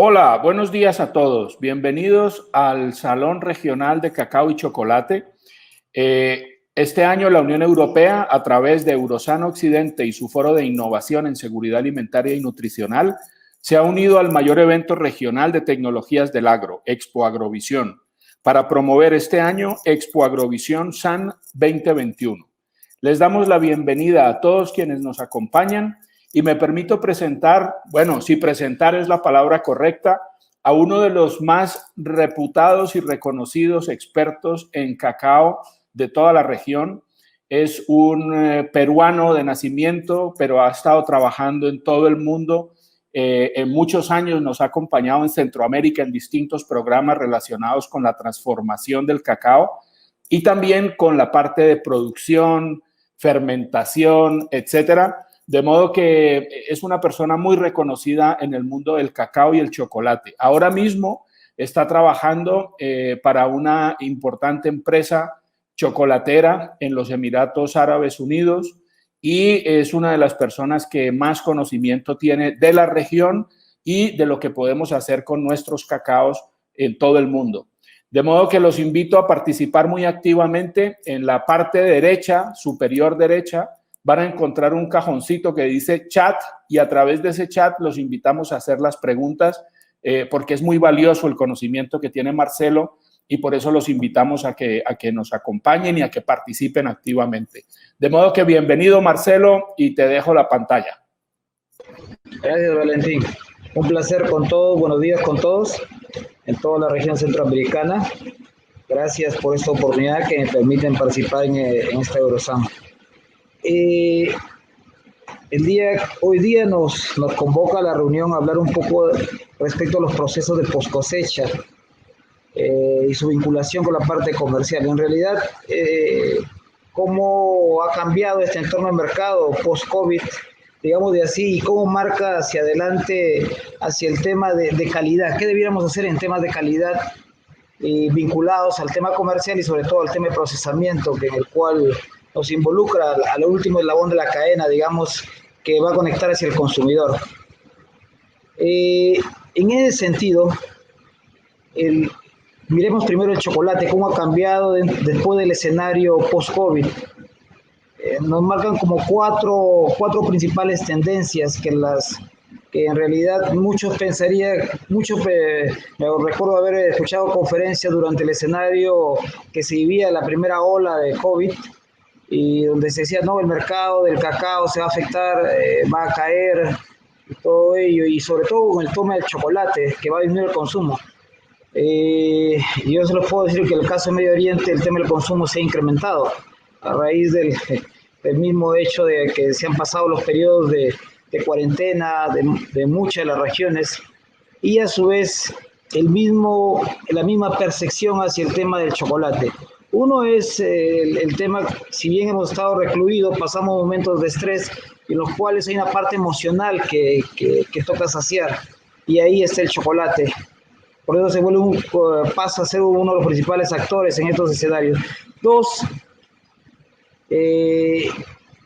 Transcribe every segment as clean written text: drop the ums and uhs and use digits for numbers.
Hola, buenos días a todos. Bienvenidos al Salón Regional de Cacao y Chocolate. Este año la Unión Europea, a través de Eurosano Occidente y su Foro de Innovación en Seguridad Alimentaria y Nutricional, se ha unido al mayor evento regional de tecnologías del agro, Expo Agrovisión, para promover este año Expo Agrovisión SAN 2021. Les damos la bienvenida a todos quienes nos acompañan y me permito presentar, bueno, si presentar es la palabra correcta, a uno de los más reputados y reconocidos expertos en cacao de toda la región. Es un peruano de nacimiento, pero ha estado trabajando en todo el mundo. En muchos años nos ha acompañado en Centroamérica en distintos programas relacionados con la transformación del cacao y también con la parte de producción, fermentación, etcétera. De modo que es una persona muy reconocida en el mundo del cacao y el chocolate. Ahora mismo está trabajando para una importante empresa chocolatera en los Emiratos Árabes Unidos y es una de las personas que más conocimiento tiene de la región y de lo que podemos hacer con nuestros cacaos en todo el mundo. De modo que los invito a participar muy activamente. En la parte derecha, superior derecha, van a encontrar un cajoncito que dice chat y a través de ese chat los invitamos a hacer las preguntas porque es muy valioso el conocimiento que tiene Marcelo y por eso los invitamos a que nos acompañen y a que participen activamente. De modo que bienvenido, Marcelo, y te dejo la pantalla. Gracias, Valentín. Un placer con todos, buenos días con todos en toda la región centroamericana. Gracias por esta oportunidad que me permiten participar en esta Eurosam. Hoy día nos convoca a la reunión a hablar un poco respecto a los procesos de post-cosecha y su vinculación con la parte comercial. En realidad, cómo ha cambiado este entorno de mercado post-COVID, digamos de así, y cómo marca hacia adelante, hacia el tema de calidad. ¿Qué debiéramos hacer en temas de calidad vinculados al tema comercial y sobre todo al tema de procesamiento, en el cual nos involucra al último eslabón de la cadena, digamos, que va a conectar hacia el consumidor? En ese sentido, miremos primero el chocolate, cómo ha cambiado después del escenario post-COVID. Nos marcan como cuatro principales tendencias que en realidad muchos pensarían, me recuerdo haber escuchado conferencias durante el escenario que se vivía la primera ola de COVID y donde se decía, no, el mercado del cacao se va a afectar, va a caer, y todo ello, y sobre todo con el tema del chocolate, que va a disminuir el consumo. Yo se lo puedo decir que en el caso de Medio Oriente el tema del consumo se ha incrementado a raíz del mismo hecho de que se han pasado los periodos de cuarentena de muchas de las regiones y a su vez la misma percepción hacia el tema del chocolate. Uno es el tema, si bien hemos estado recluidos, pasamos momentos de estrés en los cuales hay una parte emocional que toca saciar y ahí está el chocolate. Por eso pasa a ser uno de los principales actores en estos escenarios. Dos,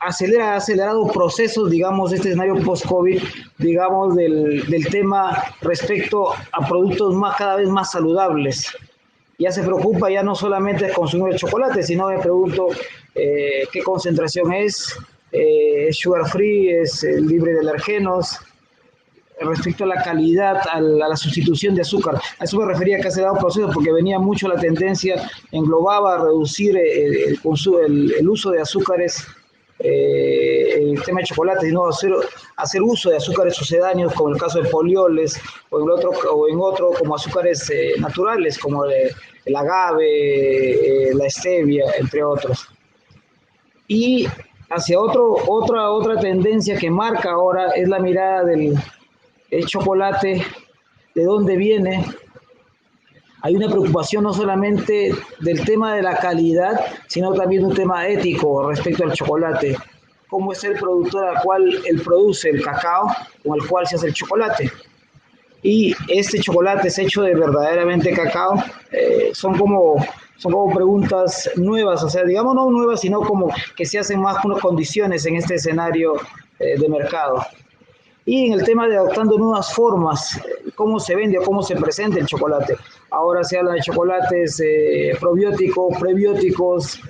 ha acelerado procesos, digamos, este escenario post-COVID, digamos, del tema respecto a productos cada vez más saludables. Ya se preocupa ya no solamente de consumir el chocolate, sino me pregunto qué concentración es sugar free, es libre de alergenos. Respecto a la calidad, a la sustitución de azúcar. A eso me refería que ha acelerado proceso porque venía mucho la tendencia, englobaba a reducir el uso de azúcares, el tema de chocolate, sino hacer uso de azúcares sucedáneos, como el caso de polioles, o en otro como azúcares naturales, como el agave, la stevia, entre otros. Y hacia otra tendencia que marca ahora es la mirada del chocolate, de dónde viene. Hay una preocupación no solamente del tema de la calidad, sino también un tema ético respecto al chocolate. ¿Cómo es el productor al cual él produce el cacao con el cual se hace el chocolate? Y este chocolate es hecho de verdaderamente cacao. Son como preguntas nuevas, o sea, digamos no nuevas, sino como que se hacen más con condiciones en este escenario de mercado. Y en el tema de adoptando nuevas formas, cómo se vende o cómo se presenta el chocolate. Ahora se habla de chocolates probióticos, prebióticos,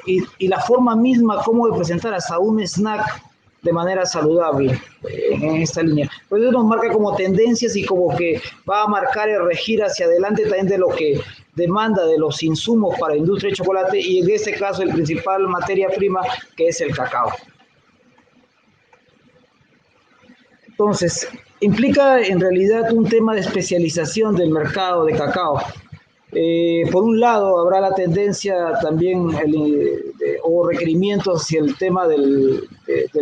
y la forma misma cómo de presentar hasta un snack de manera saludable en esta línea. Pues eso nos marca como tendencias y como que va a marcar el regir hacia adelante también de lo que demanda de los insumos para la industria de chocolate y en este caso el principal materia prima que es el cacao. Entonces, implica en realidad un tema de especialización del mercado de cacao. Por un lado, habrá la tendencia también o requerimientos hacia el tema del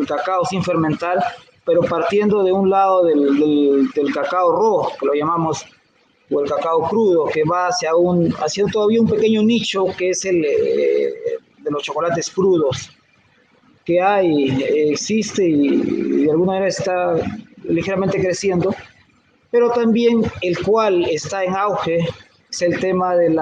cacao sin fermentar, pero partiendo de un lado del cacao rojo, que lo llamamos, o el cacao crudo, que va hacia todavía un pequeño nicho que es el de los chocolates crudos, que existe y de alguna manera está ligeramente creciendo, pero también el cual está en auge es el tema del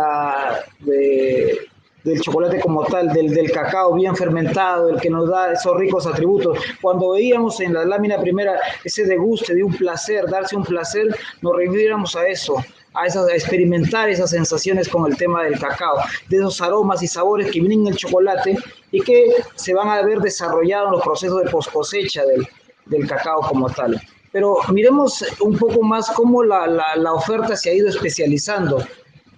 chocolate como tal, del cacao bien fermentado, el que nos da esos ricos atributos. Cuando veíamos en la lámina primera ese deguste de un placer, darse un placer, nos refiriéramos a eso, a experimentar esas sensaciones con el tema del cacao, de esos aromas y sabores que vienen en el chocolate y que se van a ver desarrollados en los procesos de post-cosecha del cacao como tal. Pero miremos un poco más cómo la oferta se ha ido especializando.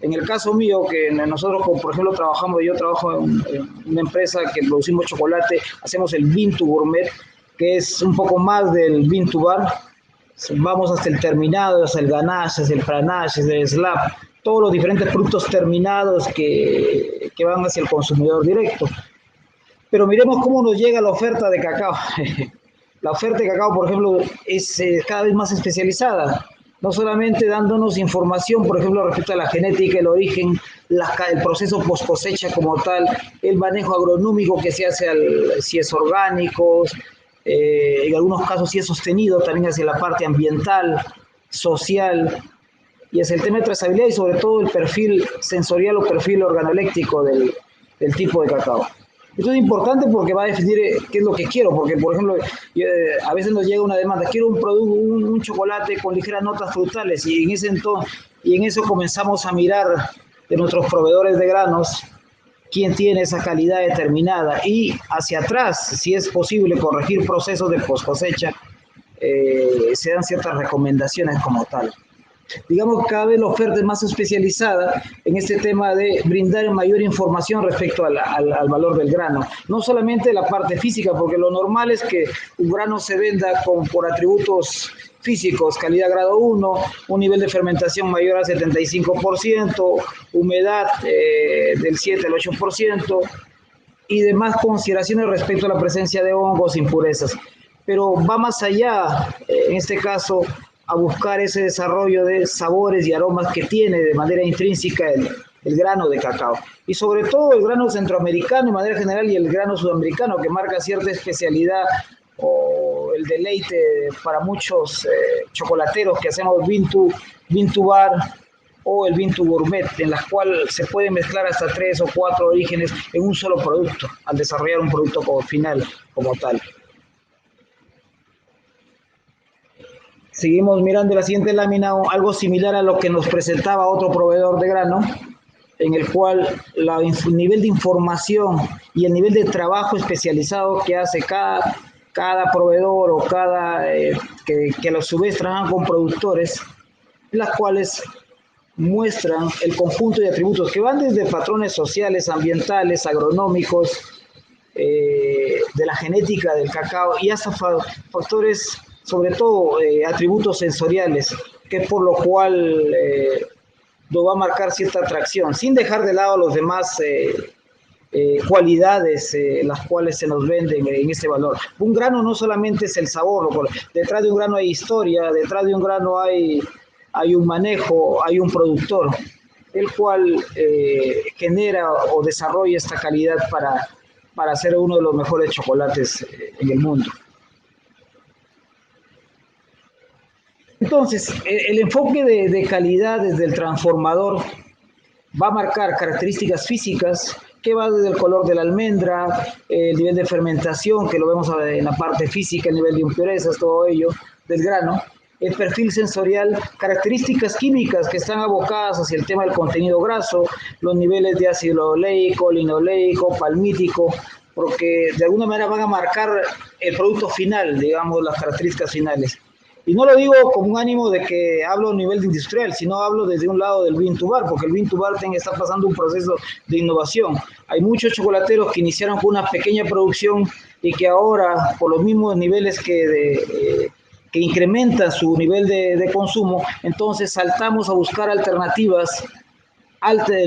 En el caso mío, que nosotros, por ejemplo, yo trabajo en una empresa que producimos chocolate, hacemos el bean to gourmet, que es un poco más del bean to bar. Vamos hasta el terminado, hasta el ganache, hasta el panache, hasta el slab, todos los diferentes productos terminados que van hacia el consumidor directo. Pero miremos cómo nos llega la oferta de cacao. La oferta de cacao, por ejemplo, es cada vez más especializada, no solamente dándonos información, por ejemplo, respecto a la genética, el origen, el proceso post cosecha como tal, el manejo agronómico que se hace, si es orgánico, en algunos casos si es sostenido, también hacia la parte ambiental, social, y es el tema de trazabilidad y sobre todo el perfil sensorial o perfil organoléctrico del tipo de cacao. Esto es importante porque va a definir qué es lo que quiero, porque por ejemplo, a veces nos llega una demanda, quiero un chocolate con ligeras notas frutales y en eso comenzamos a mirar de nuestros proveedores de granos quién tiene esa calidad determinada y hacia atrás, si es posible corregir procesos de post cosecha, se dan ciertas recomendaciones como tal. Digamos que cada vez la oferta es más especializada en este tema de brindar mayor información respecto al valor del grano. No solamente la parte física, porque lo normal es que un grano se venda por atributos físicos, calidad grado 1, un nivel de fermentación mayor al 75%, humedad del 7 al 8% y demás consideraciones respecto a la presencia de hongos, impurezas. Pero va más allá, en este caso, a buscar ese desarrollo de sabores y aromas que tiene de manera intrínseca el grano de cacao. Y sobre todo el grano centroamericano de manera general y el grano sudamericano que marca cierta especialidad o el deleite para muchos chocolateros que hacemos bean to bar o el bean to gourmet, en las cuales se puede mezclar hasta 3 o 4 orígenes en un solo producto al desarrollar un producto final como tal. Seguimos mirando la siguiente lámina, algo similar a lo que nos presentaba otro proveedor de grano, en el cual el nivel de información y el nivel de trabajo especializado que hace cada proveedor o que a su vez trabajan con productores, las cuales muestran el conjunto de atributos que van desde patrones sociales, ambientales, agronómicos, de la genética del cacao y hasta factores, sobre todo atributos sensoriales, que por lo cual nos va a marcar cierta atracción, sin dejar de lado los demás cualidades las cuales se nos venden en este valor. Un grano no solamente es el sabor, detrás de un grano hay historia, detrás de un grano hay un manejo, hay un productor, el cual genera o desarrolla esta calidad para ser uno de los mejores chocolates en el mundo. Entonces, el enfoque de calidad desde el transformador va a marcar características físicas que va desde el color de la almendra, el nivel de fermentación, que lo vemos en la parte física, el nivel de impurezas, todo ello del grano, el perfil sensorial, características químicas que están abocadas hacia el tema del contenido graso, los niveles de ácido oleico, linoleico, palmítico, porque de alguna manera van a marcar el producto final, digamos, las características finales. Y no lo digo como un ánimo de que hablo a nivel industrial, sino hablo desde un lado del bean to bar, porque el bean to bar está pasando un proceso de innovación. Hay muchos chocolateros que iniciaron con una pequeña producción y que ahora, por los mismos niveles que incrementan su nivel de consumo, entonces saltamos a buscar alternativas,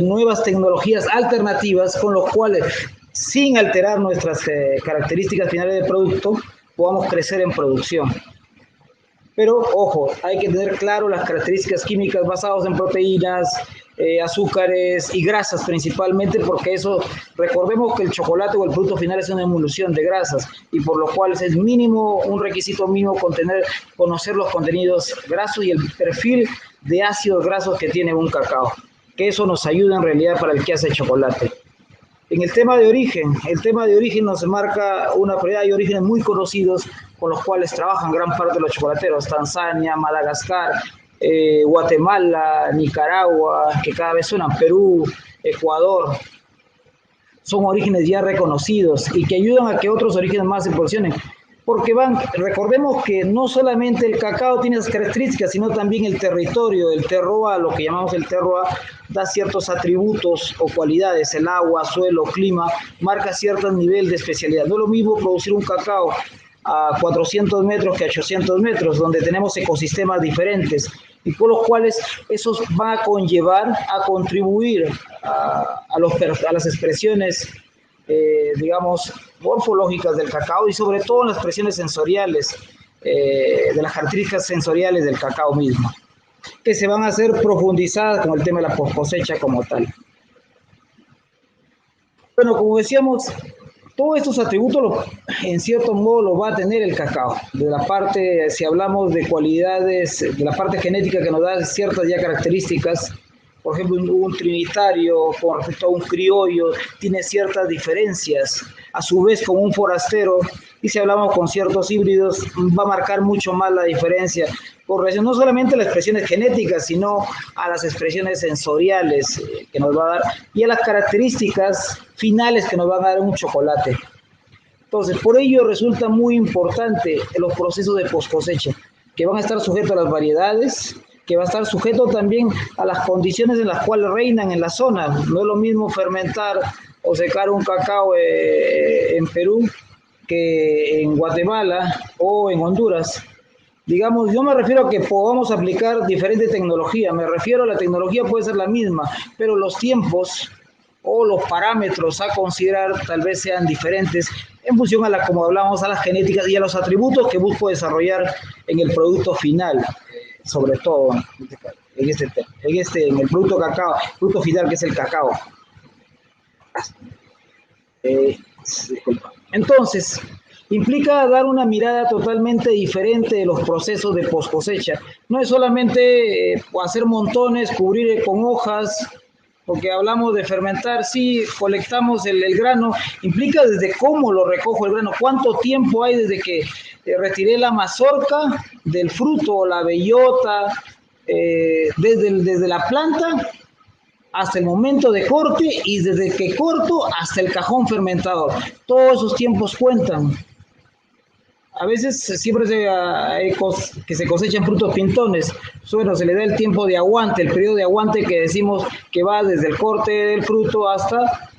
nuevas tecnologías alternativas con los cuales, sin alterar nuestras características finales del producto, podamos crecer en producción. Pero, ojo, hay que tener claro las características químicas basadas en proteínas, azúcares y grasas principalmente, porque eso, recordemos que el chocolate o el producto final es una emulsión de grasas y por lo cual es mínimo, un requisito mínimo conocer los contenidos grasos y el perfil de ácidos grasos que tiene un cacao, que eso nos ayuda en realidad para el que hace chocolate. En el tema de origen nos marca una prioridad. Hay orígenes muy conocidos con los cuales trabajan gran parte de los chocolateros: Tanzania, Madagascar, Guatemala, Nicaragua, que cada vez suenan, Perú, Ecuador. Son orígenes ya reconocidos y que ayudan a que otros orígenes más se posicionen. Porque recordemos que no solamente el cacao tiene esas características, sino también el territorio, el terroir, lo que llamamos el terroir, da ciertos atributos o cualidades, el agua, suelo, clima, marca cierto nivel de especialidad. No es lo mismo producir un cacao a 400 metros que a 800 metros, donde tenemos ecosistemas diferentes, y por los cuales eso va a conllevar, a contribuir a las expresiones digamos, morfológicas del cacao y sobre todo en las expresiones sensoriales, de las características sensoriales del cacao mismo, que se van a hacer profundizadas con el tema de la cosecha como tal. Bueno, como decíamos, todos estos atributos en cierto modo los va a tener el cacao. De la parte, si hablamos de cualidades, de la parte genética que nos da ciertas ya características, por ejemplo, un trinitario con respecto a un criollo tiene ciertas diferencias, a su vez con un forastero, y si hablamos con ciertos híbridos, va a marcar mucho más la diferencia, con relación no solamente a las expresiones genéticas, sino a las expresiones sensoriales que nos va a dar, y a las características finales que nos van a dar un chocolate. Entonces, por ello resulta muy importante los procesos de post cosecha, que van a estar sujetos a las variedades, que va a estar sujeto también a las condiciones en las cuales reinan en la zona. No es lo mismo fermentar o secar un cacao en Perú que en Guatemala o en Honduras. Digamos, yo me refiero a que podamos aplicar diferente tecnología. Me refiero a la tecnología puede ser la misma, pero los tiempos o los parámetros a considerar tal vez sean diferentes en función a como hablamos, a las genéticas y a los atributos que busco desarrollar en el producto final. Sobre todo en el producto cacao, producto final que es el cacao. Disculpa. Entonces, implica dar una mirada totalmente diferente de los procesos de post cosecha. No es solamente hacer montones, cubrir con hojas, porque hablamos de fermentar, sí, colectamos el grano, implica desde cómo lo recojo el grano, cuánto tiempo hay desde que retiré la mazorca del fruto o la bellota, desde la planta hasta el momento de corte y desde que corto hasta el cajón fermentador. Todos esos tiempos cuentan. A veces siempre que se cosechan frutos pintones, bueno, se le da el tiempo de aguante, el periodo de aguante que decimos que va desde el corte del fruto hasta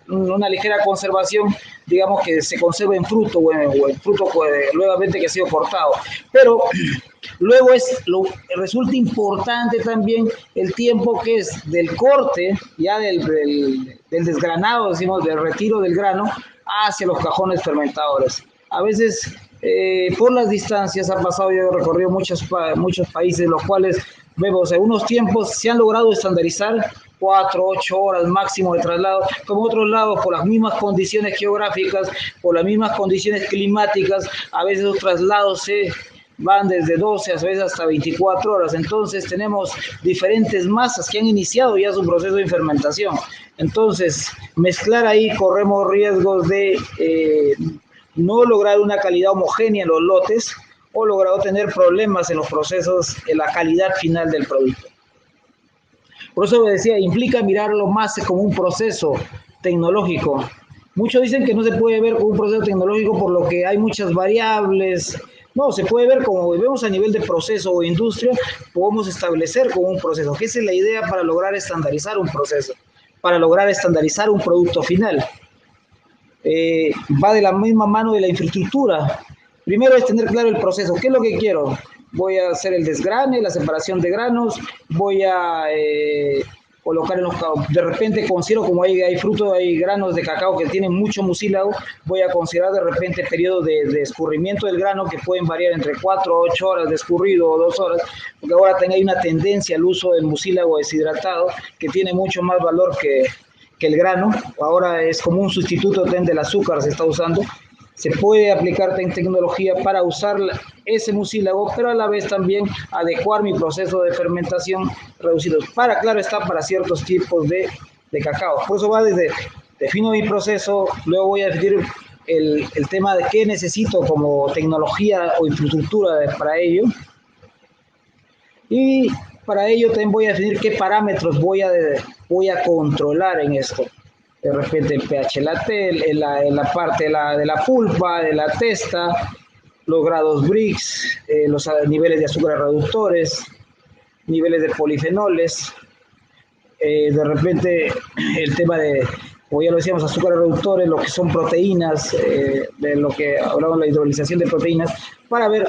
una ligera conservación, digamos que se conserva en fruto o en fruto nuevamente que ha sido cortado. Pero luego resulta importante también el tiempo que es del corte, ya del desgranado, decimos, del retiro del grano, hacia los cajones fermentadores. A veces, por las distancias, ha pasado, yo he recorrido muchos países, los cuales vemos en unos tiempos se han logrado estandarizar 4, 8 horas máximo de traslado, como otros lados, por las mismas condiciones geográficas, por las mismas condiciones climáticas, a veces los traslados se van desde 12 a veces hasta 24 horas. Entonces tenemos diferentes masas que han iniciado ya su proceso de fermentación. Entonces, mezclar ahí corremos riesgos de no lograr una calidad homogénea en los lotes o lograr tener problemas en los procesos, en la calidad final del producto. Por eso me decía, implica mirarlo más como un proceso tecnológico. Muchos dicen que no se puede ver como un proceso tecnológico por lo que hay muchas variables. No, se puede ver como vemos a nivel de proceso o industria, podemos establecer como un proceso, que esa es la idea para lograr estandarizar un proceso, para lograr estandarizar un producto final. Va de la misma mano de la infraestructura. Primero es tener claro el proceso. ¿Qué es lo que quiero? Voy a hacer el desgrane, la separación de granos, voy a colocar en los, de repente considero como hay frutos, hay granos de cacao que tienen mucho mucílago, voy a considerar de repente periodos de escurrimiento del grano que pueden variar entre 4 o 8 horas de escurrido o 2 horas, porque ahora hay una tendencia al uso del mucílago deshidratado que tiene mucho más valor que el grano. Ahora es como un sustituto del azúcar, se está usando. Se puede aplicar tecnología para usar ese mucílago, pero a la vez también adecuar mi proceso de fermentación reducido. Claro está, para ciertos tipos de cacao. Por eso va desde, defino mi proceso, luego voy a definir el tema de qué necesito como tecnología o infraestructura para ello. Y para ello también voy a definir qué parámetros voy a controlar en esto. De repente el pH en la parte de la pulpa, de la testa, los grados Brix, los niveles de azúcares reductores, niveles de polifenoles, de repente el tema de, como ya lo decíamos, azúcares reductores, lo que son proteínas, de lo que hablamos de la hidrolización de proteínas, para ver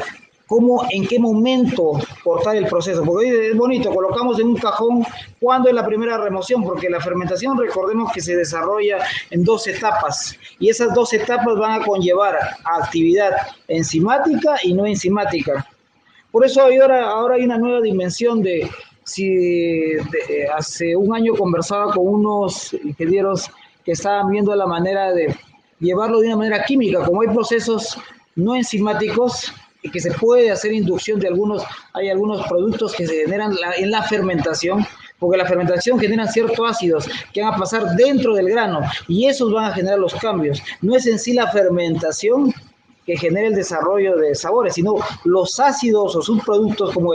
cómo, en qué momento cortar el proceso, porque es bonito, colocamos en un cajón cuándo es la primera remoción, porque la fermentación, recordemos que se desarrolla en 2 etapas, y esas 2 etapas van a conllevar a actividad enzimática y no enzimática. Por eso ahora hay una nueva dimensión de, hace un año conversaba con unos ingenieros que estaban viendo la manera de llevarlo de una manera química, como hay procesos no enzimáticos, y que se puede hacer inducción de hay algunos productos que se generan en la fermentación, porque la fermentación genera ciertos ácidos que van a pasar dentro del grano y esos van a generar los cambios. No es en sí la fermentación que genera el desarrollo de sabores, sino los ácidos o subproductos como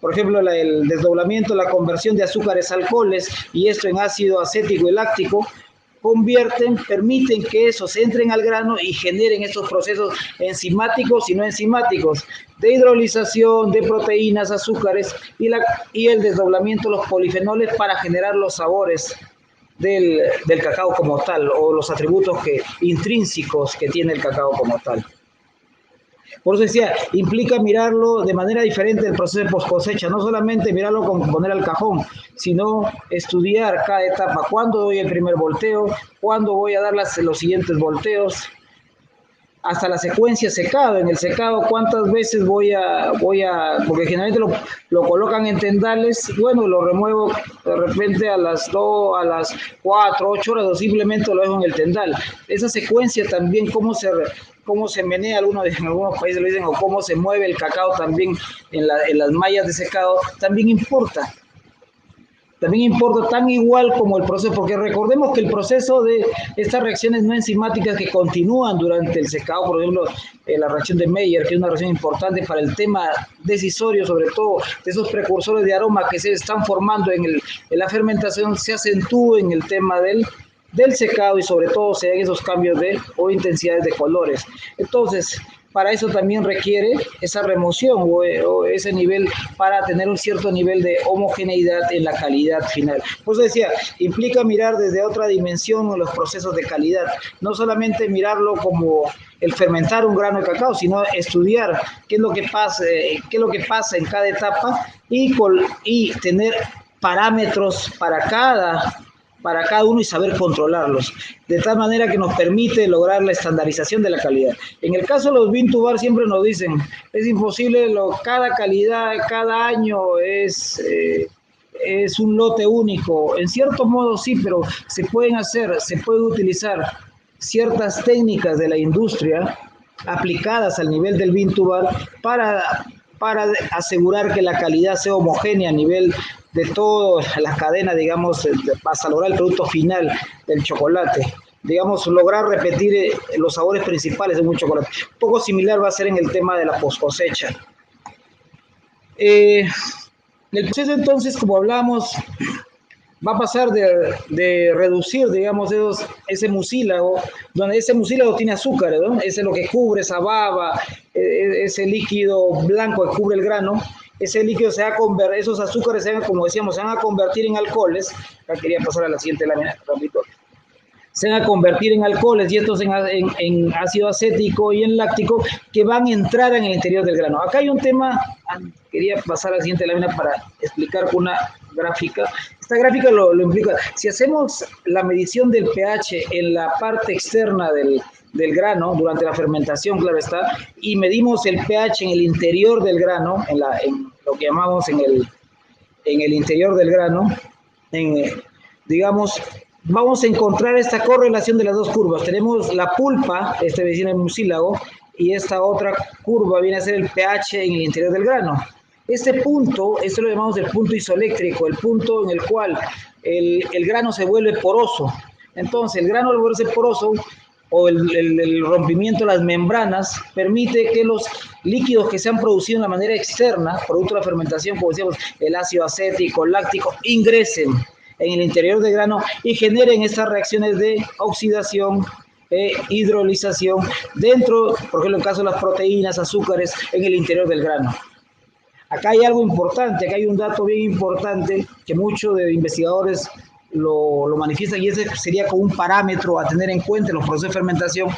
por ejemplo, el desdoblamiento, la conversión de azúcares a alcoholes y esto en ácido acético y láctico, permiten que esos entren al grano y generen estos procesos enzimáticos y no enzimáticos, de hidrolización de proteínas, azúcares y el desdoblamiento de los polifenoles para generar los sabores del cacao como tal o los atributos intrínsecos que tiene el cacao como tal. Por eso decía, implica mirarlo de manera diferente el proceso de post cosecha, no solamente mirarlo como poner al cajón, sino estudiar cada etapa, cuándo doy el primer volteo, cuándo voy a dar los siguientes volteos, hasta la secuencia secado. En el secado, cuántas veces porque generalmente lo colocan en tendales, bueno, lo remuevo de repente a las 2, a las 4, 8 horas o simplemente lo dejo en el tendal. Esa secuencia también, cómo se menea, en algunos países lo dicen, o cómo se mueve el cacao también en las mallas de secado, también importa. También importa tan igual como el proceso, porque recordemos que el proceso de estas reacciones no enzimáticas que continúan durante el secado, por ejemplo, la reacción de Maillard, que es una reacción importante para el tema decisorio, sobre todo de esos precursores de aroma que se están formando en la fermentación, se acentúa en el tema del secado y sobre todo se dan esos cambios o intensidades de colores. Entonces, para eso también requiere esa remoción o ese nivel para tener un cierto nivel de homogeneidad en la calidad final. Pues decía, implica mirar desde otra dimensión los procesos de calidad, no solamente mirarlo como el fermentar un grano de cacao, sino estudiar qué es lo que pasa en cada etapa y tener parámetros para cada uno y saber controlarlos, de tal manera que nos permite lograr la estandarización de la calidad. En el caso de los bean to bar siempre nos dicen, es imposible, cada calidad, cada año es un lote único. En cierto modo sí, pero se puede utilizar ciertas técnicas de la industria aplicadas al nivel del bean to bar para para asegurar que la calidad sea homogénea a nivel de toda la cadena, digamos, hasta lograr el producto final del chocolate. Digamos, lograr repetir los sabores principales de un chocolate. Un poco similar va a ser en el tema de la post cosecha. El proceso entonces, como hablamos, va a pasar de reducir, digamos, ese mucílago, donde ese mucílago tiene azúcar, ¿no? Ese es lo que cubre esa baba, ese líquido blanco que cubre el grano. Ese líquido se va a convertir, esos azúcares, como decíamos, se van a convertir en alcoholes. Acá quería pasar a la siguiente lámina, rapidito. Se van a convertir en alcoholes y estos en ácido acético y en láctico que van a entrar en el interior del grano. Acá hay un tema, quería pasar a la siguiente lámina para explicar con una gráfica. Esta gráfica lo implica. Si hacemos la medición del pH en la parte externa del grano durante la fermentación, claro está, y medimos el pH en el interior del grano, en lo que llamamos en el interior del grano, digamos, vamos a encontrar esta correlación de las dos curvas. Tenemos la pulpa, viene el mucílago, y esta otra curva viene a ser el pH en el interior del grano. Este punto, esto lo llamamos el punto isoeléctrico, el punto en el cual el grano se vuelve poroso. Entonces, el grano al volverse poroso, o el rompimiento de las membranas, permite que los líquidos que se han producido de una manera externa, producto de la fermentación, como decíamos, el ácido acético, el láctico, ingresen en el interior del grano y generen estas reacciones de oxidación, hidrolización dentro, por ejemplo, en el caso de las proteínas, azúcares, en el interior del grano. Acá hay algo importante, acá hay un dato bien importante que muchos de investigadores lo manifiestan, y ese sería como un parámetro a tener en cuenta en los procesos de fermentación,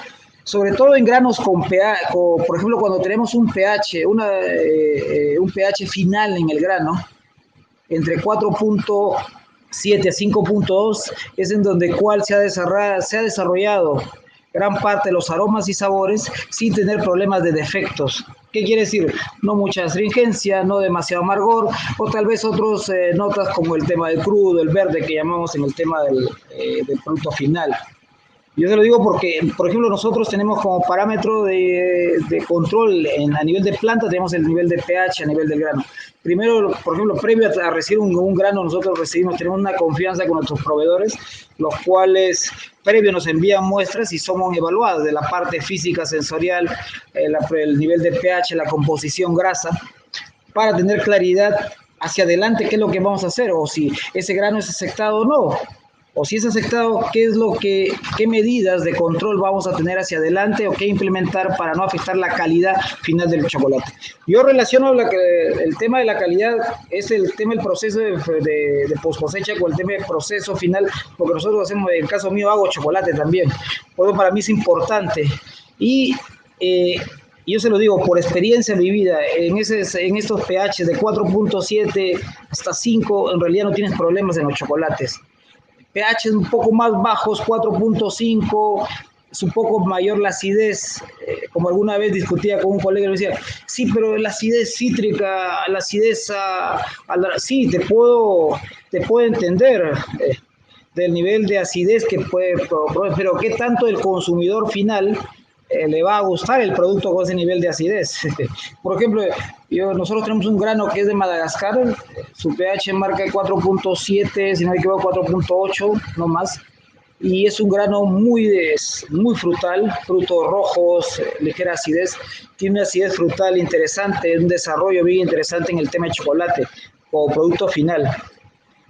sobre todo en granos con pH, por ejemplo, cuando tenemos un pH, un pH final en el grano, entre 4.7 a 5.2, es en donde cual se ha desarrollado gran parte de los aromas y sabores sin tener problemas de defectos. ¿Qué quiere decir? No mucha astringencia, no demasiado amargor, o tal vez otras notas como el tema del crudo, el verde, que llamamos en el tema del producto final. Yo te lo digo porque, por ejemplo, nosotros tenemos como parámetro de control a nivel de planta, tenemos el nivel de pH a nivel del grano. Primero, por ejemplo, previo a recibir un grano, nosotros tenemos una confianza con nuestros proveedores, los cuales previo nos envían muestras y somos evaluados de la parte física, sensorial, el nivel de pH, la composición grasa, para tener claridad hacia adelante qué es lo que vamos a hacer, o si ese grano es aceptado o no. O si es aceptado, qué medidas de control vamos a tener hacia adelante o qué implementar para no afectar la calidad final del chocolate. Yo relaciono el tema de la calidad, es el tema del proceso de post cosecha con el tema del proceso final, porque nosotros hacemos, en el caso mío, hago chocolate también. Por eso para mí es importante. Y yo se lo digo por experiencia vivida, en estos pH de 4.7 hasta 5, en realidad no tienes problemas en los chocolates. pH un poco más bajos, 4.5, es un poco mayor la acidez, como alguna vez discutía con un colega y me decía, sí, pero la acidez cítrica, la acidez, sí, te puedo entender del nivel de acidez que puede, pero ¿qué tanto el consumidor final le va a gustar el producto con ese nivel de acidez? Por ejemplo, nosotros tenemos un grano que es de Madagascar, su pH marca 4.7, si no me equivoco 4.8, no más, y es un grano muy frutal, frutos rojos, ligera acidez, tiene una acidez frutal interesante, un desarrollo bien interesante en el tema de chocolate como producto final.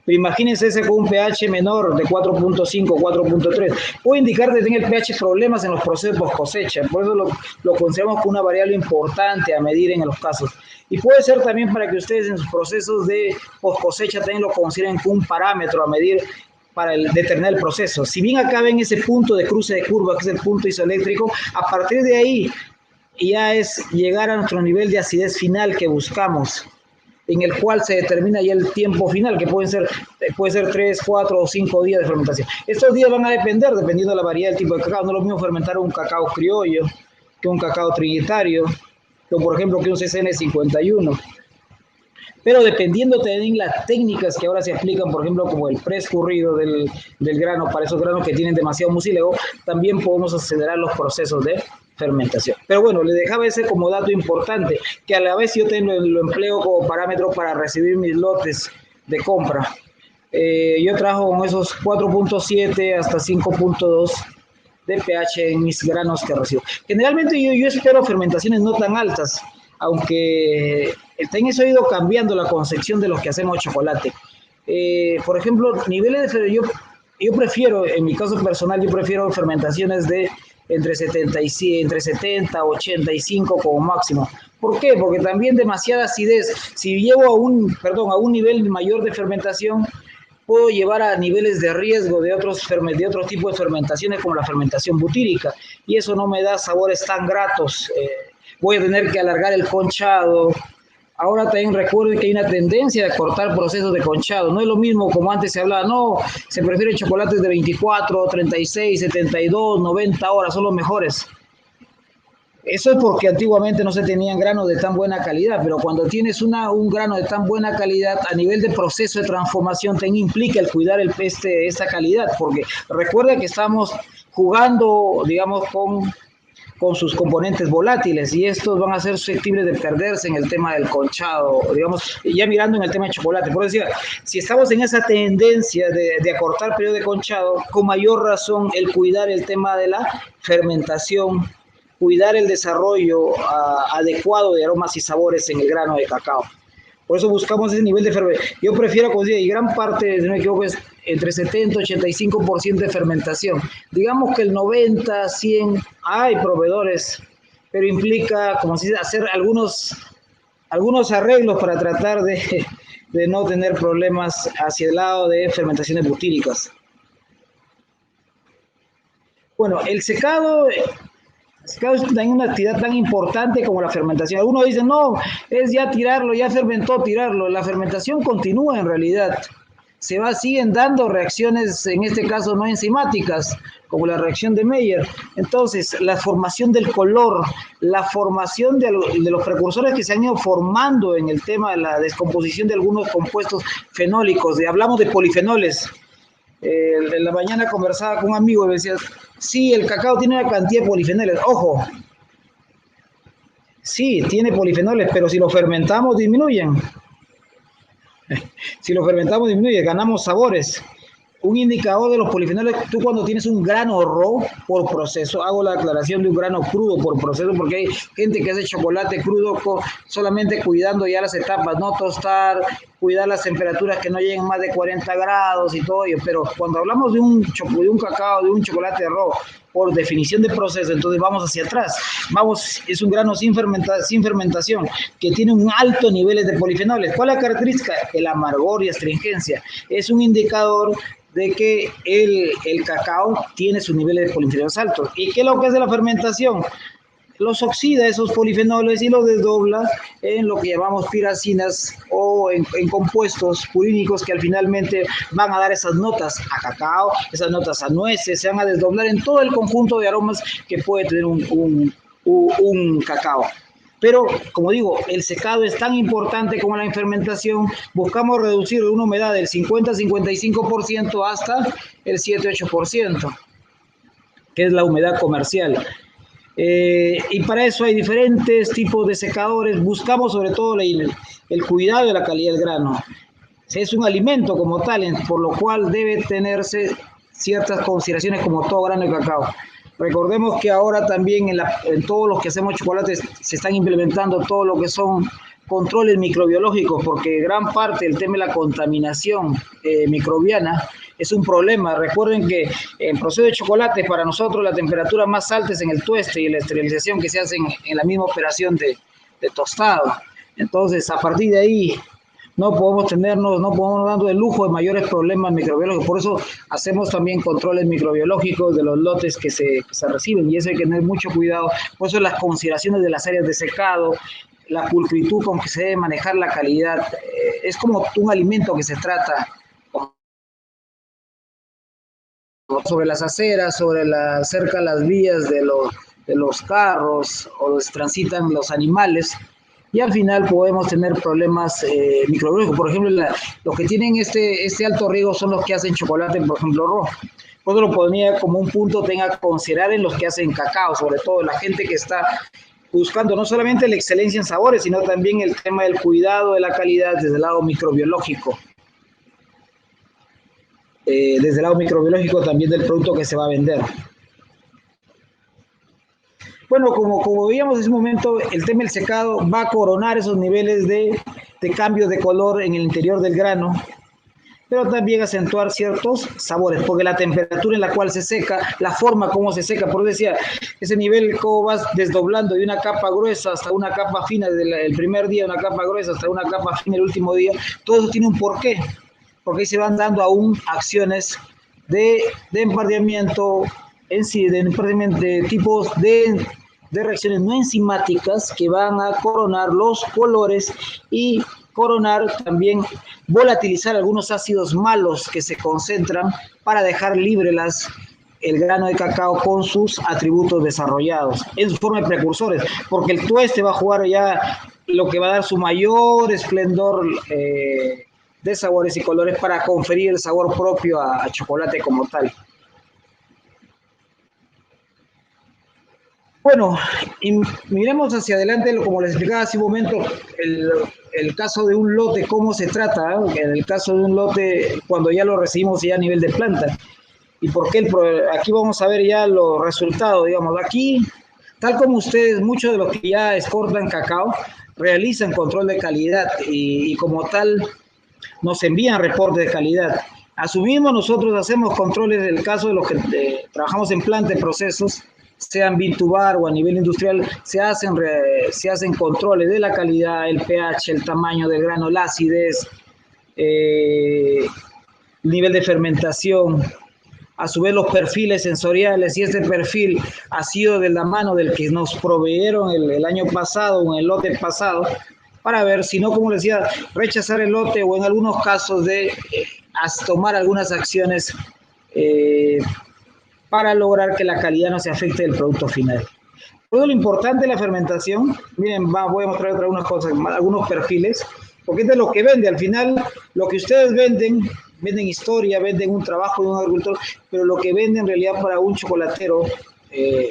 Pero imagínense ese con un pH menor de 4.5, 4.3. Puede indicar que tenga el pH problemas en los procesos post cosecha. Por eso lo consideramos como una variable importante a medir en los casos. Y puede ser también para que ustedes en sus procesos de post cosecha también lo consideren como un parámetro a medir para determinar el proceso. Si bien acá ven ese punto de cruce de curva, que es el punto isoeléctrico, a partir de ahí ya es llegar a nuestro nivel de acidez final que buscamos, en el cual se determina ya el tiempo final, que puede ser 3, 4 o 5 días de fermentación. Estos días van a depender, dependiendo de la variedad del tipo de cacao. No es lo mismo fermentar un cacao criollo que un cacao trinitario, que por ejemplo que un CCN51. Pero dependiendo también las técnicas que ahora se aplican, por ejemplo, como el preescurrido del grano, para esos granos que tienen demasiado mucílago, también podemos acelerar los procesos de fermentación. Pero bueno, le dejaba ese como dato importante, que a la vez yo lo empleo como parámetro para recibir mis lotes de compra. Yo trabajo con esos 4.7 hasta 5.2 de pH en mis granos que recibo. Generalmente yo espero fermentaciones no tan altas, aunque en eso ha ido cambiando la concepción de los que hacemos chocolate. Por ejemplo, niveles de yo prefiero, en mi caso personal, yo prefiero fermentaciones de entre 70, 85 como máximo. ¿Por qué? Porque también demasiada acidez. Si llevo a un nivel mayor de fermentación, puedo llevar a niveles de riesgo de otros tipos de fermentaciones como la fermentación butírica, y eso no me da sabores tan gratos. Voy a tener que alargar el conchado. Ahora también recuerden que hay una tendencia a cortar procesos de conchado. No es lo mismo como antes se hablaba, no, se prefieren chocolates de 24, 36, 72, 90 horas, son los mejores. Eso es porque antiguamente no se tenían granos de tan buena calidad, pero cuando tienes un grano de tan buena calidad, a nivel de proceso de transformación, te implica el cuidar esta calidad, porque recuerda que estamos jugando, digamos, con sus componentes volátiles, y estos van a ser susceptibles de perderse en el tema del conchado, digamos, ya mirando en el tema de chocolate. Por eso decía, si estamos en esa tendencia de acortar periodo de conchado, con mayor razón el cuidar el tema de la fermentación, cuidar el desarrollo adecuado de aromas y sabores en el grano de cacao. Por eso buscamos ese nivel de fermentación. Yo prefiero conseguir, y gran parte, si no me equivoco, es entre 70 y 85% de fermentación. Digamos que el 90, 100, hay proveedores, pero implica, como se dice, hacer algunos arreglos para tratar de no tener problemas hacia el lado de fermentaciones butíricas. Bueno, el secado es también una actividad tan importante como la fermentación. Algunos dicen, no, es ya tirarlo, ya fermentó, tirarlo. La fermentación continúa en realidad. Siguen dando reacciones, en este caso no enzimáticas, como la reacción de Maillard. Entonces, la formación del color, la formación de los precursores que se han ido formando en el tema de la descomposición de algunos compuestos fenólicos. Hablamos de polifenoles. En la mañana conversaba con un amigo y me decía, sí, el cacao tiene una cantidad de polifenoles. Ojo, sí, tiene polifenoles, pero si lo fermentamos disminuyen. Si lo fermentamos disminuye, ganamos sabores. Un indicador de los polifenoles, tú cuando tienes un grano raw por proceso, hago la aclaración de un grano crudo por proceso, porque hay gente que hace chocolate crudo solamente cuidando ya las etapas, no tostar, cuidar las temperaturas que no lleguen más de 40 grados y todo ello. Pero cuando hablamos de un cacao, de un chocolate raw, por definición de proceso, entonces vamos hacia atrás. Es un grano sin fermentación, que tiene un alto nivel de polifenoles. ¿Cuál es la característica? El amargor y astringencia. Es un indicador de que el cacao tiene sus niveles de polifenoles altos. ¿Y qué es lo que hace la fermentación? Los oxida esos polifenoles y los desdobla en lo que llamamos piracinas o en compuestos purínicos que al finalmente van a dar esas notas a cacao, esas notas a nueces, se van a desdoblar en todo el conjunto de aromas que puede tener un cacao. Pero, como digo, el secado es tan importante como la fermentación. Buscamos reducir una humedad del 50-55% hasta el 7-8%, que es la humedad comercial. Y para eso hay diferentes tipos de secadores. Buscamos sobre todo el cuidado de la calidad del grano. Es un alimento como tal, por lo cual debe tenerse ciertas consideraciones como todo grano de cacao. Recordemos que ahora también en todos los que hacemos chocolates se están implementando todo lo que son controles microbiológicos, porque gran parte del tema de la contaminación microbiana es un problema. Recuerden que en proceso de chocolate, para nosotros la temperatura más alta es en el tueste y la esterilización que se hace en la misma operación de tostado. Entonces, a partir de ahí, no podemos darnos el lujo de mayores problemas microbiológicos. Por eso hacemos también controles microbiológicos de los lotes que se reciben, y eso hay que tener mucho cuidado. Por eso las consideraciones de las áreas de secado, la pulcritud con que se debe manejar la calidad, es como un alimento que se trata sobre las aceras, cerca de las vías de los carros o donde transitan los animales, y al final podemos tener problemas microbiológicos. Por ejemplo, los que tienen este alto riesgo son los que hacen chocolate, por ejemplo, rojo. Por eso lo ponía como un punto tenga que considerar en los que hacen cacao, sobre todo la gente que está buscando no solamente la excelencia en sabores, sino también el tema del cuidado de la calidad desde el lado microbiológico. Desde el lado microbiológico también del producto que se va a vender. Bueno, como veíamos en ese momento, el tema del secado va a coronar esos niveles de cambio de color en el interior del grano, pero también acentuar ciertos sabores, porque la temperatura en la cual se seca, la forma como se seca, por eso decía, ese nivel cómo vas desdoblando de una capa gruesa hasta una capa fina, desde el primer día una capa gruesa hasta una capa fina el último día, todo eso tiene un porqué, porque ahí se van dando aún acciones de empardeamiento en sí, de tipos de reacciones no enzimáticas que van a coronar los colores y coronar también, volatilizar algunos ácidos malos que se concentran para dejar libre el grano de cacao con sus atributos desarrollados en su forma de precursores, porque el tueste va a jugar ya lo que va a dar su mayor esplendor de sabores y colores para conferir el sabor propio a chocolate como tal. Bueno, y miremos hacia adelante, como les explicaba hace un momento, el caso de un lote, cómo se trata, ¿eh? En el caso de un lote, cuando ya lo recibimos ya a nivel de planta. ¿Y por qué? Aquí vamos a ver ya los resultados, digamos. Aquí, tal como ustedes, muchos de los que ya exportan cacao, realizan control de calidad y como tal nos envían reportes de calidad. Asumimos, nosotros hacemos controles del caso de los que trabajamos en planta de procesos, sean Bintubar o a nivel industrial, se hacen controles de la calidad, el pH, el tamaño del grano, la acidez, nivel de fermentación, a su vez los perfiles sensoriales, y este perfil ha sido de la mano del que nos proveyeron el año pasado o en el lote pasado, para ver si no, como les decía, rechazar el lote o en algunos casos de tomar algunas acciones para lograr que la calidad no se afecte del producto final. Todo lo importante de la fermentación, miren, voy a mostrar algunas cosas, algunos perfiles, porque es de lo que vende. Al final, lo que ustedes venden historia, venden un trabajo de un agricultor, pero lo que venden en realidad para un chocolatero,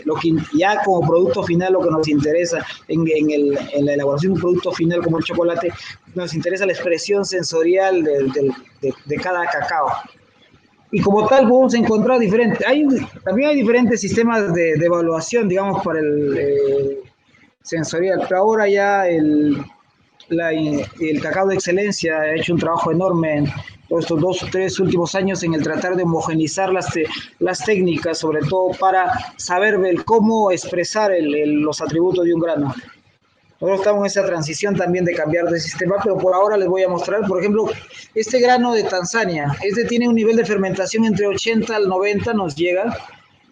lo que ya como producto final, lo que nos interesa en la elaboración de un producto final como el chocolate, nos interesa la expresión sensorial de cada cacao. Y como tal podemos encontrar diferentes, también hay diferentes sistemas de evaluación, digamos, para el sensorial, pero ahora ya el cacao de excelencia ha hecho un trabajo enorme en todos estos 2 o 3 últimos años en el tratar de homogeneizar las técnicas, sobre todo para saber ver cómo expresar los atributos de un grano. Nosotros estamos en esa transición también de cambiar de sistema, pero por ahora les voy a mostrar, por ejemplo, este grano de Tanzania. Este tiene un nivel de fermentación entre 80 al 90, nos llega,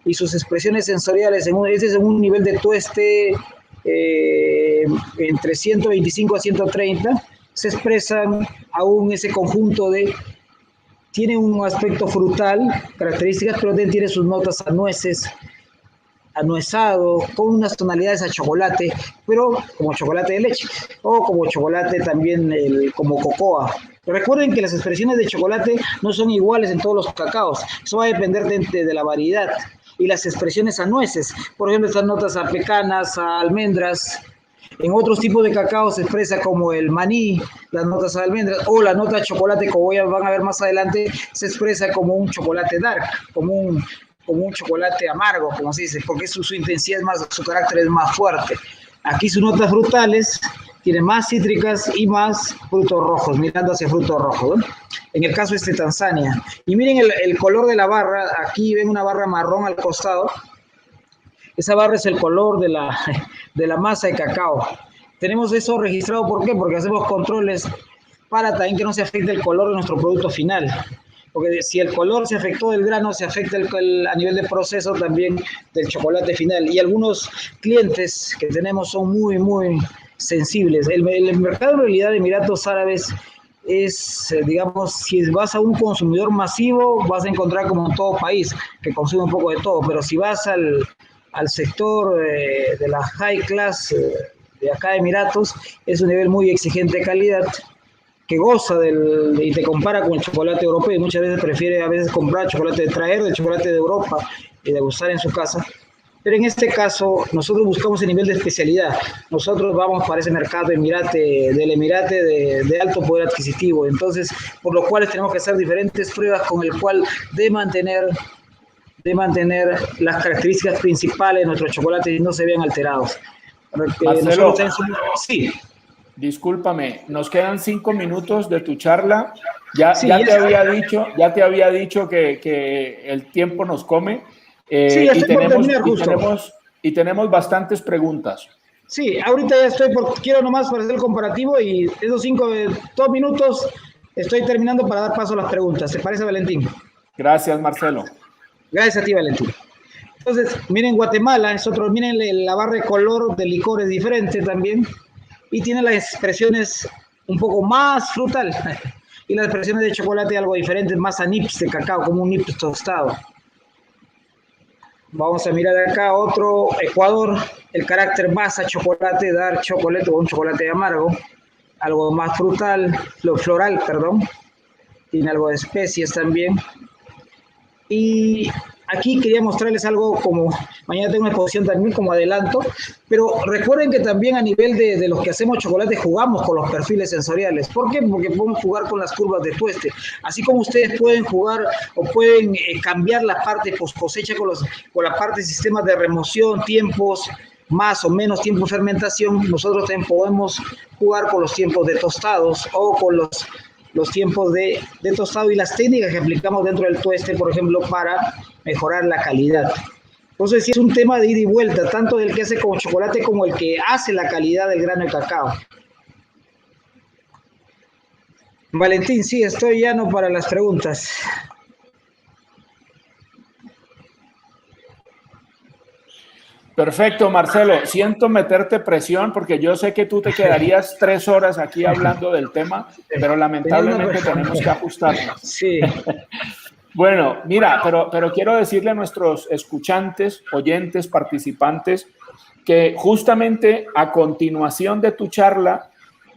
y sus expresiones sensoriales, este es un nivel de tueste entre 125 a 130, se expresan aún ese conjunto tiene un aspecto frutal, características, pero también tiene sus notas a nueces, anuezado, con unas tonalidades a chocolate, pero como chocolate de leche, o como chocolate también como cocoa. Recuerden que las expresiones de chocolate no son iguales en todos los cacaos, eso va a depender de la variedad. Y las expresiones a nueces, por ejemplo, estas notas a pecanas, a almendras. En otros tipos de cacao se expresa como el maní, las notas a almendras, o la nota de chocolate, como van a ver más adelante, se expresa como un chocolate dark, como un chocolate amargo, como se dice, porque su intensidad su carácter es más fuerte. Aquí sus notas frutales tienen más cítricas y más frutos rojos, mirando hacia frutos rojos, ¿no? En el caso de Tanzania. Y miren el color de la barra, aquí ven una barra marrón al costado. Esa barra es el color de la masa de cacao. Tenemos eso registrado, ¿por qué? Porque hacemos controles para también que no se afecte el color de nuestro producto final. Porque si el color se afectó del grano, se afecta a nivel de proceso también del chocolate final. Y algunos clientes que tenemos son muy, muy sensibles. El mercado en realidad de Emiratos Árabes es, digamos, si vas a un consumidor masivo, vas a encontrar como en todo país, que consume un poco de todo. Pero si vas al sector de la high class de acá de Emiratos, es un nivel muy exigente de calidad. que goza y te compara con el chocolate europeo y muchas veces prefiere a veces comprar chocolate, traer el chocolate de Europa y degustar en su casa. Pero en este caso, nosotros buscamos el nivel de especialidad. Nosotros vamos para ese mercado del Emirate de alto poder adquisitivo. Entonces, por lo cual tenemos que hacer diferentes pruebas con el cual de mantener las características principales de nuestros chocolates y no se vean alterados. Marcelo, sí. Discúlpame, nos quedan 5 minutos de tu charla. Ya te había dicho que el tiempo nos come. Sí, y tenemos bastantes preguntas. Sí, ahorita ya quiero nomás para hacer el comparativo y esos 2 minutos estoy terminando para dar paso a las preguntas. ¿Te parece, Valentín? Gracias, Marcelo. Gracias a ti, Valentín. Entonces, miren Guatemala, miren la barra de color de licor es diferente también y tiene las expresiones un poco más frutal y las expresiones de chocolate algo diferentes, más a nips de cacao, como un nips tostado. Vamos a mirar acá otro, Ecuador, el carácter más a chocolate, dar chocolate o un chocolate amargo, algo más frutal, floral, perdón, tiene algo de especies también. Y aquí quería mostrarles algo como, mañana tengo una exposición también como adelanto, pero recuerden que también a nivel de los que hacemos chocolate jugamos con los perfiles sensoriales. ¿Por qué? Porque podemos jugar con las curvas de tueste. Así como ustedes pueden jugar o pueden cambiar la parte post cosecha con la parte de sistemas de remoción, tiempos, más o menos tiempo de fermentación, nosotros también podemos jugar con los tiempos de tostados o con los tiempos de tostado y las técnicas que aplicamos dentro del tueste, por ejemplo, para mejorar la calidad. Entonces, sí es un tema de ida y vuelta, tanto del que hace como chocolate como el que hace la calidad del grano de cacao. Valentín, sí, estoy llano para las preguntas. Perfecto, Marcelo. Siento meterte presión porque yo sé que tú te quedarías 3 horas aquí hablando del tema, pero lamentablemente tenemos que ajustarnos. Sí. Bueno, mira, pero quiero decirle a nuestros escuchantes, oyentes, participantes, que justamente a continuación de tu charla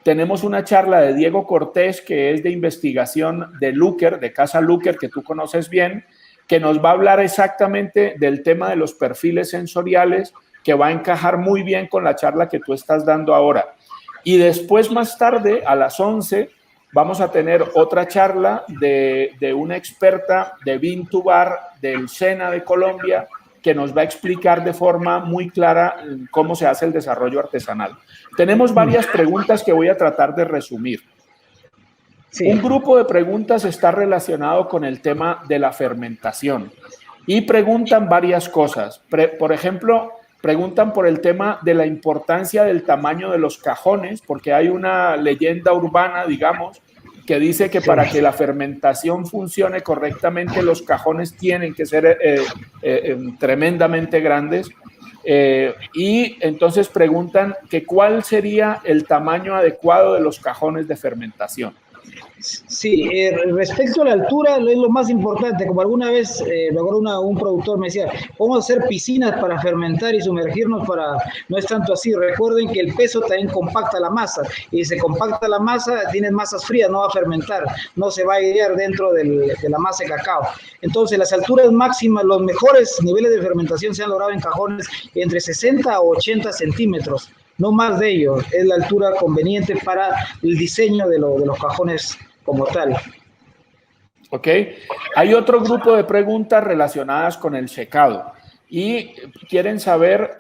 tenemos una charla de Diego Cortés, que es de investigación de Lúquer, de Casa Lúquer, que tú conoces bien, que nos va a hablar exactamente del tema de los perfiles sensoriales, que va a encajar muy bien con la charla que tú estás dando ahora. Y después, más tarde, a las 11, vamos a tener otra charla de una experta de Vintubar del SENA de Colombia, que nos va a explicar de forma muy clara cómo se hace el desarrollo artesanal. Tenemos varias preguntas que voy a tratar de resumir. Sí. Un grupo de preguntas está relacionado con el tema de la fermentación y preguntan varias cosas. Por ejemplo, preguntan por el tema de la importancia del tamaño de los cajones, porque hay una leyenda urbana, digamos, que dice que para que la fermentación funcione correctamente, los cajones tienen que ser tremendamente grandes. Y entonces preguntan que cuál sería el tamaño adecuado de los cajones de fermentación. Sí, respecto a la altura es lo más importante. Como alguna vez me acuerdo un productor me decía, vamos a hacer piscinas para fermentar y sumergirnos para... No es tanto así. Recuerden que el peso también compacta la masa. Y si se compacta la masa, tienes masas frías, no va a fermentar. No se va a airear dentro de la masa de cacao. Entonces, las alturas máximas, los mejores niveles de fermentación se han logrado en cajones entre 60 o 80 centímetros. No más de ello. Es la altura conveniente para el diseño de los cajones como tal. Ok. Hay otro grupo de preguntas relacionadas con el secado y quieren saber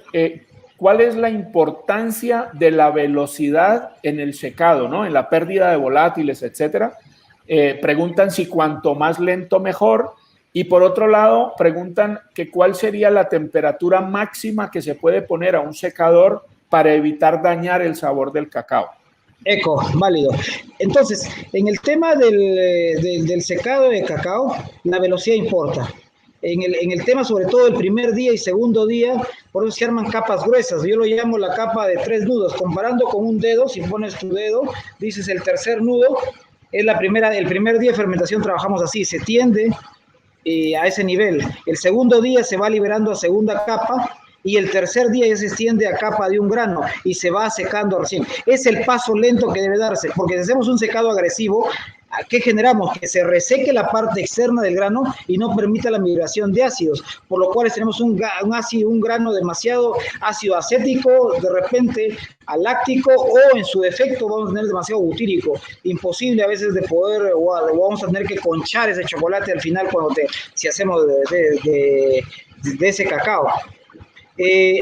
cuál es la importancia de la velocidad en el secado, ¿no? En la pérdida de volátiles, etcétera. Preguntan si cuanto más lento mejor. Y por otro lado, preguntan que cuál sería la temperatura máxima que se puede poner a un secador para evitar dañar el sabor del cacao. Válido. Entonces, en el tema del secado de cacao, la velocidad importa. En el tema, sobre todo, el primer día y segundo día, por eso se arman capas gruesas. Yo lo llamo la capa de 3 nudos. Comparando con un dedo, si pones tu dedo, dices el tercer nudo, es el primer día de fermentación trabajamos así, se tiende a ese nivel. El segundo día se va liberando a segunda capa y el tercer día ya se extiende a capa de un grano y se va secando recién. Es el paso lento que debe darse, porque si hacemos un secado agresivo, ¿qué generamos? Que se reseque la parte externa del grano y no permita la migración de ácidos, por lo cual tenemos un grano demasiado ácido acético, de repente aláctico, o en su defecto vamos a tener demasiado butírico, imposible a veces de poder, o vamos a tener que conchar ese chocolate al final si hacemos de ese cacao.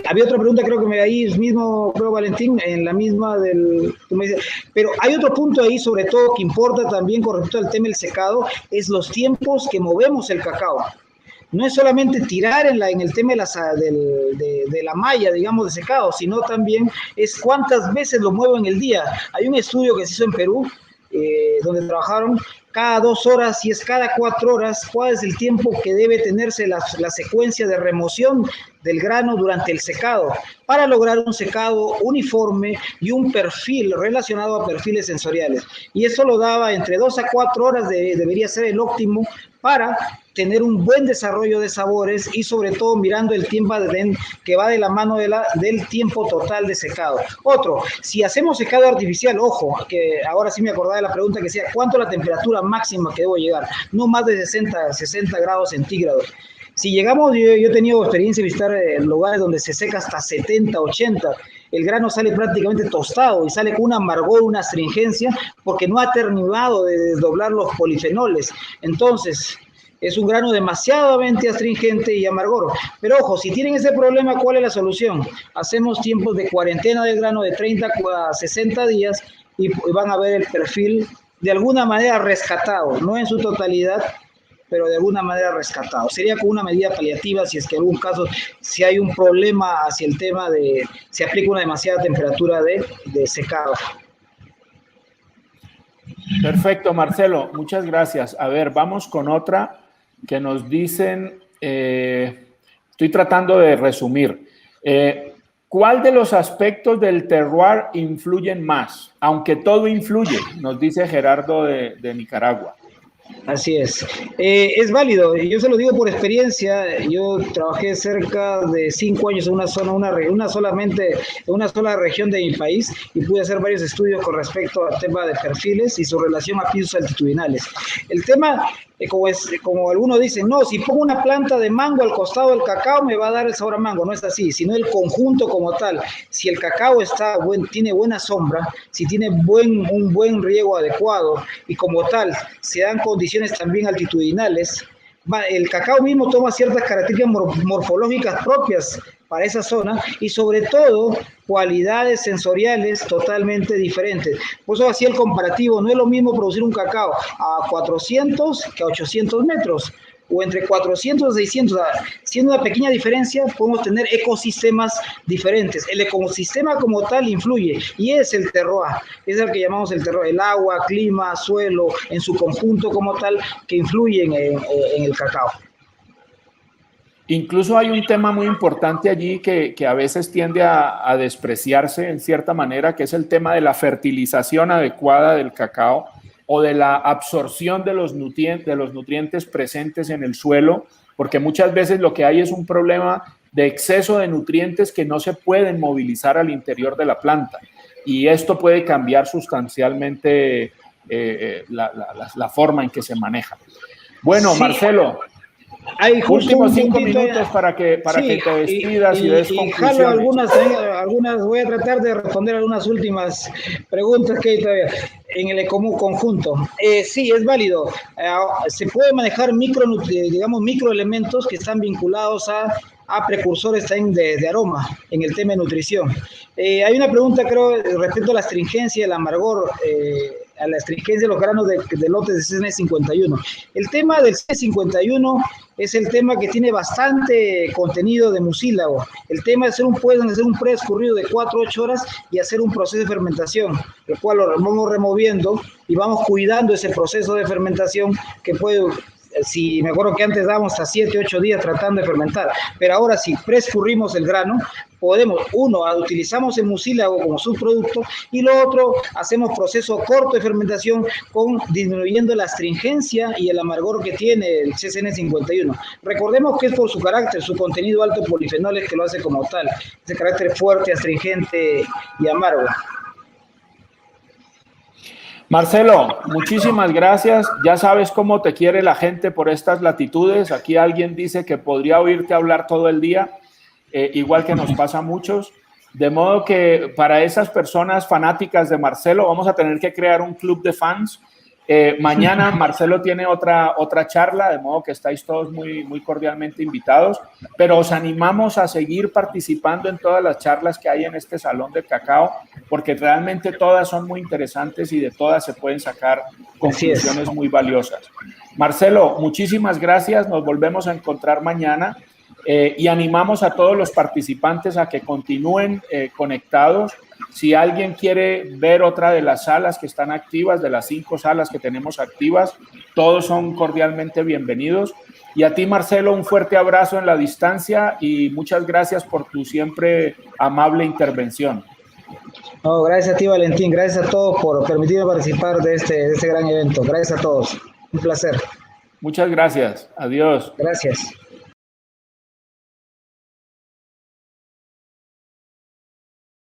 Había otra pregunta, creo que me ahí mismo, creo, Valentín, en la misma del... Pero hay otro punto ahí, sobre todo, que importa también con respecto al tema del secado, es los tiempos que movemos el cacao. No es solamente tirar en el tema de la malla, digamos, de secado, sino también es cuántas veces lo muevo en el día. Hay un estudio que se hizo en Perú, donde trabajaron cada 2 horas, si es cada 4 horas, cuál es el tiempo que debe tenerse la secuencia de remoción del grano durante el secado, para lograr un secado uniforme y un perfil relacionado a perfiles sensoriales. Y eso lo daba entre 2 a 4 horas, debería ser el óptimo para tener un buen desarrollo de sabores y sobre todo mirando el tiempo que va de la mano del tiempo total de secado. Otro, si hacemos secado artificial, ojo, que ahora sí me acordaba de la pregunta que decía, ¿cuánto es la temperatura máxima que debo llegar? No más de 60 grados centígrados. Si llegamos, yo he tenido experiencia de visitar lugares donde se seca hasta 70, 80, el grano sale prácticamente tostado y sale con un amargor, una astringencia, porque no ha terminado de desdoblar los polifenoles. Entonces, es un grano demasiadamente astringente y amargor. Pero ojo, si tienen ese problema, ¿cuál es la solución? Hacemos tiempos de cuarentena del grano de 30 a 60 días y van a ver el perfil de alguna manera rescatado, no en su totalidad, pero de alguna manera rescatado. Sería como una medida paliativa si es que en algún caso, si hay un problema hacia el tema de, se aplica una demasiada temperatura de secado. Perfecto, Marcelo, muchas gracias. A ver, vamos con otra que nos dicen, estoy tratando de resumir. ¿Cuál de los aspectos del terroir influyen más? Aunque todo influye, nos dice Gerardo de Nicaragua. Así es válido, yo se lo digo por experiencia, yo trabajé cerca de 5 años en una sola región de mi país y pude hacer varios estudios con respecto al tema de perfiles y su relación a pisos altitudinales. El tema, como algunos dicen, no, si pongo una planta de mango al costado del cacao me va a dar el sabor a mango, no es así, sino el conjunto como tal. Si el cacao tiene buena sombra, si tiene un buen riego adecuado y como tal se dan condiciones también altitudinales, el cacao mismo toma ciertas características morfológicas propias para esa zona y sobre todo cualidades sensoriales totalmente diferentes. Por eso hacía el comparativo, no es lo mismo producir un cacao a 400 que a 800 metros, o entre 400 y 600, siendo una pequeña diferencia, podemos tener ecosistemas diferentes. El ecosistema como tal influye, y es el terroir, es el que llamamos el terroir, el agua, clima, suelo, en su conjunto como tal, que influyen en el cacao. Incluso hay un tema muy importante allí que a veces tiende a despreciarse en cierta manera, que es el tema de la fertilización adecuada del cacao o de la absorción de los nutrientes presentes en el suelo, porque muchas veces lo que hay es un problema de exceso de nutrientes que no se pueden movilizar al interior de la planta. Y esto puede cambiar sustancialmente la forma en que se maneja. Bueno, sí. Marcelo, hay últimos 5 minutos para que te despidas y des conclusiones. Algunas, voy a tratar de responder algunas últimas preguntas que hay todavía en el conjunto. Sí, es válido. Se puede manejar microelementos que están vinculados a precursores también de aroma en el tema de nutrición. Hay una pregunta, creo, respecto a la astringencia y el amargor, a la astringencia de los granos de lotes de CN51. El tema del CN51 es el tema que tiene bastante contenido de mucílago. El tema es pueden hacer un preescurrido de 4 a 8 horas y hacer un proceso de fermentación, el cual lo vamos removiendo y vamos cuidando ese proceso de fermentación que puede Si me acuerdo que antes dábamos hasta 7, 8 días tratando de fermentar, pero ahora si prescurrimos el grano, podemos, uno, utilizamos el mucílago como subproducto y lo otro, hacemos proceso corto de fermentación con disminuyendo la astringencia y el amargor que tiene el CCN 51. Recordemos que es por su carácter, su contenido alto de polifenoles que lo hace como tal, ese carácter fuerte, astringente y amargo. Marcelo, muchísimas gracias. Ya sabes cómo te quiere la gente por estas latitudes. Aquí alguien dice que podría oírte hablar todo el día, igual que nos pasa a muchos. De modo que para esas personas fanáticas de Marcelo vamos a tener que crear un club de fans. Mañana Marcelo tiene otra charla, de modo que estáis todos muy cordialmente invitados, pero os animamos a seguir participando en todas las charlas que hay en este Salón del Cacao, porque realmente todas son muy interesantes y de todas se pueden sacar conclusiones muy valiosas. Marcelo, muchísimas gracias, nos volvemos a encontrar mañana y animamos a todos los participantes a que continúen conectados. Si alguien quiere ver otra de las salas que están activas, de las 5 salas que tenemos activas, todos son cordialmente bienvenidos. Y a ti, Marcelo, un fuerte abrazo en la distancia y muchas gracias por tu siempre amable intervención. No, gracias a ti, Valentín. Gracias a todos por permitirme participar de este gran evento. Gracias a todos. Un placer. Muchas gracias. Adiós. Gracias.